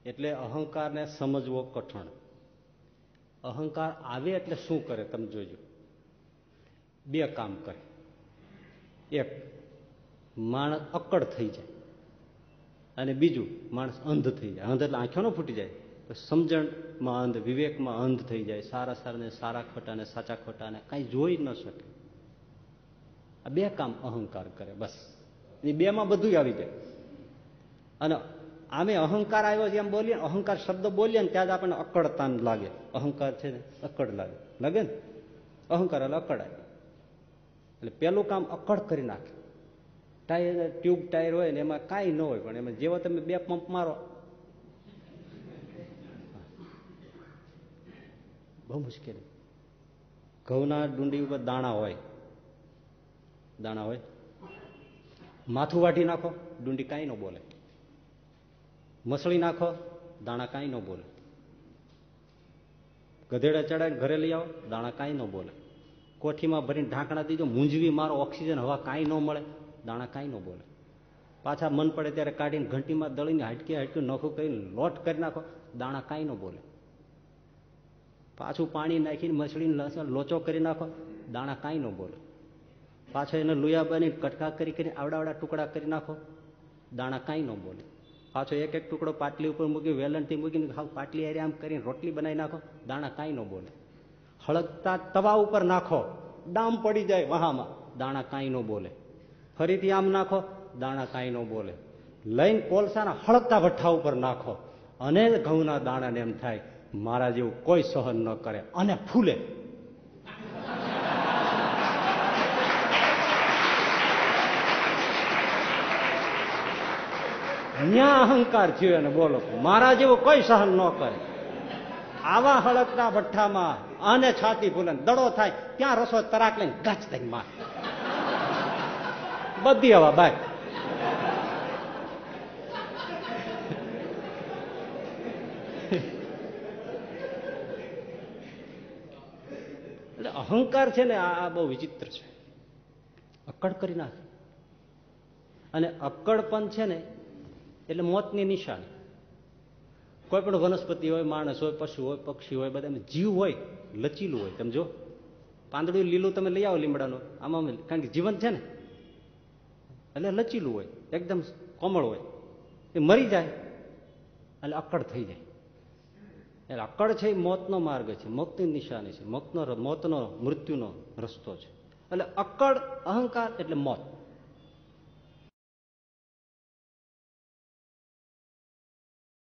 એટલે અહંકારને સમજવો કઠણ. અહંકાર આવે એટલે શું કરે તમે જોજો. બે કામ કરે. એક, માણસ અક્કડ થઈ જાય, અને બીજું માણસ અંધ થઈ જાય. અંધ એટલે આંખો ન ફૂટી જાય, સમજણમાં અંધ, વિવેકમાં અંધ થઈ જાય. સારા સારાને સારા ખોટાને સાચા ખોટાને કાંઈ જોઈ ન શકે. આ બે કામ અહંકાર કરે, બસ. એ બેમાં બધું આવી જાય. અને આમે અહંકાર આવ્યો છે એમ બોલીએ, અહંકાર શબ્દ બોલીએ ને ત્યાં જ આપણને અક્કડતા લાગે. અહંકાર છે ને અક્કડ લાગે ને. અહંકાર એટલે અક્કડ આવે. એટલે પેલું કામ અક્કડ કરી નાખે. ટાયર, ટ્યુબ ટાયર હોય ને એમાં કાંઈ ન હોય, પણ એમાં જેવો તમે બે પંપ મારો, બહુ મુશ્કેલી. ઘઉંના ડુંડી ઉપર દાણા હોય, માથું વાટી નાખો, ડુંડી કાંઈ ન બોલે. મસળી નાખો, દાણા કાંઈ ન બોલે. ગધેડા ચડાવીને ઘરે લઈ આવો, દાણા કાંઈ ન બોલે. કોઠીમાં ભરીને ઢાંકણા દીધો, મૂંઝવી મારો, ઓક્સિજન હવા કાંઈ ન મળે, દાણા કાંઈ ન બોલે. પાછા મન પડે ત્યારે કાઢીને ઘંટીમાં દળીને હાટકી નોખું કરીને લોટ કરી નાખો, દાણા કાંઈ ન બોલે. પાછું પાણી નાખીને મછળીને લોચો કરી નાખો, દાણા કાંઈ ન બોલે. પાછો એને લુયા બની કટકા કરીને આવડા ટુકડા કરી નાખો, દાણા કાંઈ ન બોલે. પાછો એક એક ટુકડો પાટલી ઉપર મૂકી, વેલણથી મૂકીને પાટલી હારે આમ કરીને રોટલી બનાવી નાખો, દાણા કાંઈ ન બોલે. હળગતા તવા ઉપર નાખો, ડામ પડી જાય વહામાં, દાણા કાંઈ ન બોલે. ફરીથી આમ નાખો, દાણા કાંઈ ન બોલે. લઈને કોલસાના હળગતા ભઠ્ઠા ઉપર નાખો, અને ઘઉંના દાણાને એમ થાય મારા જેવું કોઈ સહન ન કરે, અને ફૂલે. ન્યા અહંકાર થયો એને, બોલો. મારા જેવું કોઈ સહન ન કરે. આવા હળગતા ભઠ્ઠામાં અને છાતી ફૂલે, દડો થાય ત્યાં રસો તરાક લઈને ગાચ દઈને માર, બધી હવા બાય. એટલે અહંકાર છે ને આ બહુ વિચિત્ર છે. અક્કડ કરી નાખે. અને અક્કડ પણ છે ને એટલે મોતની નિશાની. કોઈ પણ વનસ્પતિ હોય, માણસ હોય, પશુ હોય, પક્ષી હોય, બધા જીવ હોય, લચીલું હોય. તમે જો પાંદડું લીલું તમે લઈ આવો લીમડાનું, આમાં કારણ કે જીવન છે ને, એટલે લચીલું હોય, એકદમ કોમળ હોય. એ મરી જાય એટલે અક્કડ થઈ જાય. એટલે અક્કડ છે એ મોતનો માર્ગ છે, મોતની નિશાની છે, મોતનો મૃત્યુનો રસ્તો છે. એટલે અક્કડ અહંકાર એટલે મોત.